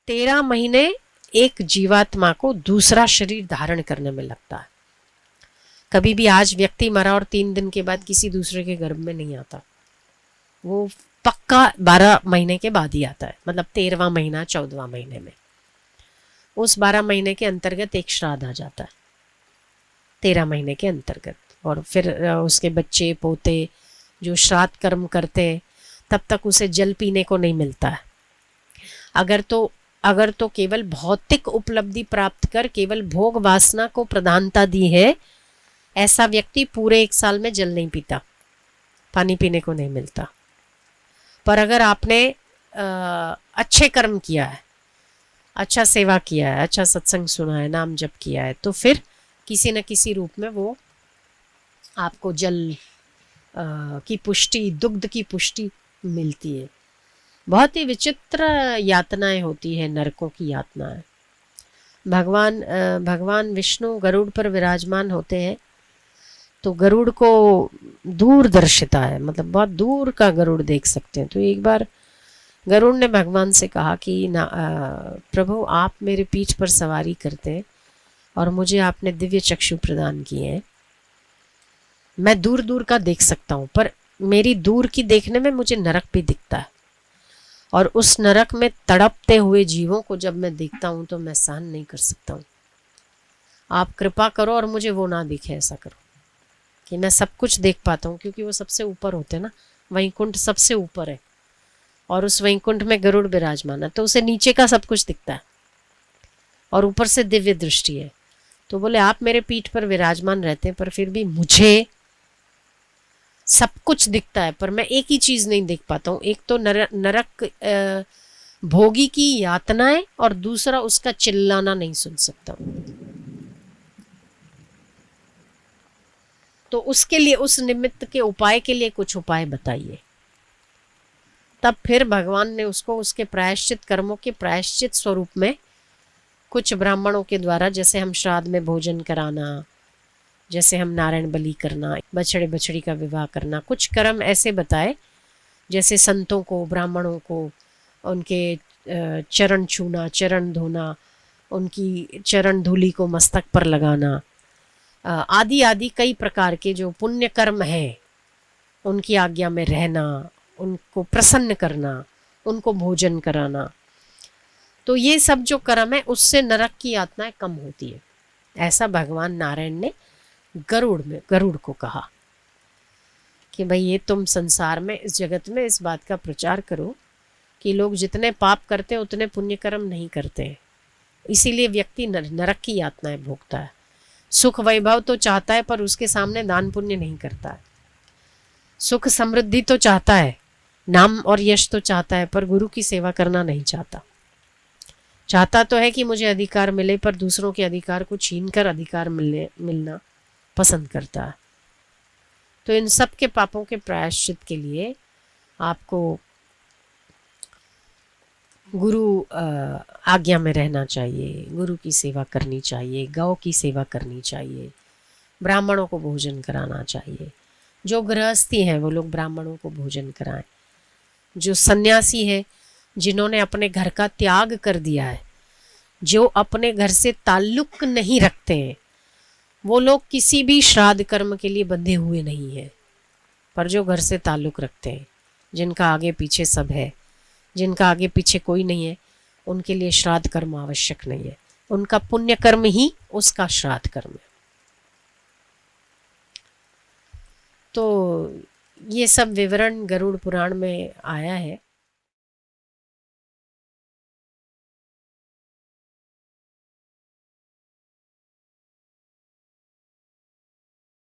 13 महीने एक जीवात्मा को दूसरा शरीर धारण करने में लगता है। कभी भी आज व्यक्ति मरा और 3 दिन के बाद किसी दूसरे के गर्भ में नहीं आता, वो पक्का 12 महीने के बाद ही आता है, मतलब 13वां महीना 14वां महीने में। उस 12 महीने के अंतर्गत एक श्राद्ध आ जाता है 13 महीने के अंतर्गत, और फिर उसके बच्चे पोते जो श्राद्ध कर्म करते हैं तब तक उसे जल पीने को नहीं मिलता है। अगर तो केवल भौतिक उपलब्धि प्राप्त कर केवल भोग वासना को प्रधानता दी है, ऐसा व्यक्ति पूरे 1 साल में जल नहीं पीता, पानी पीने को नहीं मिलता। पर अगर आपने अच्छे कर्म किया है, अच्छा सेवा किया है, अच्छा सत्संग सुना है, नाम जप किया है, तो फिर किसी न किसी रूप में वो आपको जल की पुष्टि, दुग्ध की पुष्टि मिलती है। बहुत ही विचित्र यातनाएं होती है, नरकों की यातनाएं। भगवान विष्णु गरुड़ पर विराजमान होते हैं, तो गरुड़ को दूरदर्शिता है, मतलब बहुत दूर का गरुड़ देख सकते हैं। तो एक बार गरुड़ ने भगवान से कहा कि प्रभु आप मेरे पीठ पर सवारी करते हैं और मुझे आपने दिव्य चक्षु प्रदान किए हैं, मैं दूर दूर का देख सकता हूँ, पर मेरी दूर की देखने में मुझे नरक भी दिखता है, और उस नरक में तड़पते हुए जीवों को जब मैं देखता हूँ तो मैं सहन नहीं कर सकता हूँ। आप कृपा करो और मुझे वो ना दिखे, ऐसा करो कि मैं सब कुछ देख पाता हूँ, क्योंकि वो सबसे ऊपर होते हैं ना, वैकुंठ सबसे ऊपर है और उस वैकुंठ में गरुड़ विराजमान है, तो उसे नीचे का सब कुछ दिखता है और ऊपर से दिव्य दृष्टि है। तो बोले आप मेरे पीठ पर विराजमान रहते हैं, पर फिर भी मुझे सब कुछ दिखता है, पर मैं एक ही चीज नहीं देख पाता हूँ। एक तो नरक भोगी की यातनाएं, और दूसरा उसका चिल्लाना नहीं सुन सकता हूँ। तो उसके लिए, उस निमित्त के उपाय के लिए कुछ उपाय बताइए। तब फिर भगवान ने उसको उसके प्रायश्चित कर्मों के प्रायश्चित स्वरूप में कुछ ब्राह्मणों के द्वारा, जैसे हम श्राद्ध में भोजन कराना, जैसे हम नारायण बलि करना, बछड़े बछड़ी का विवाह करना, कुछ कर्म ऐसे बताए जैसे संतों को, ब्राह्मणों को उनके चरण छूना, चरण धोना, उनकी चरण धूलि को मस्तक पर लगाना, आदि आदि कई प्रकार के जो पुण्य कर्म हैं, उनकी आज्ञा में रहना, उनको प्रसन्न करना, उनको भोजन कराना। तो ये सब जो कर्म है उससे नरक की यातनाएं कम होती है, ऐसा भगवान नारायण ने गरुड़ को कहा कि भाई ये तुम संसार में, इस जगत में इस बात का प्रचार करो कि लोग जितने पाप करते हैं उतने पुण्य कर्म नहीं करते हैं, इसीलिए व्यक्ति नरक की यातनाएं भोगता है। सुख वैभव तो चाहता है पर उसके सामने दान पुण्य नहीं करता है, सुख समृद्धि तो चाहता है, नाम और यश तो चाहता है, पर गुरु की सेवा करना नहीं चाहता। चाहता तो है कि मुझे अधिकार मिले, पर दूसरों के अधिकार को छीनकर अधिकार मिलना पसंद करता है। तो इन सब के पापों के प्रायश्चित के लिए आपको गुरु आज्ञा में रहना चाहिए, गुरु की सेवा करनी चाहिए, गौ की सेवा करनी चाहिए, ब्राह्मणों को भोजन कराना चाहिए। जो गृहस्थी हैं वो लोग ब्राह्मणों को भोजन कराएं। जो सन्यासी है, जिन्होंने अपने घर का त्याग कर दिया है, जो अपने घर से ताल्लुक नहीं रखते हैं, वो लोग किसी भी श्राद्ध कर्म के लिए बंधे हुए नहीं हैं। पर जो घर से ताल्लुक रखते हैं, जिनका आगे पीछे सब है, जिनका आगे पीछे कोई नहीं है, उनके लिए श्राद्ध कर्म आवश्यक नहीं है, उनका पुण्य कर्म ही उसका श्राद्ध कर्म है। तो ये सब विवरण गरुड़ पुराण में आया है।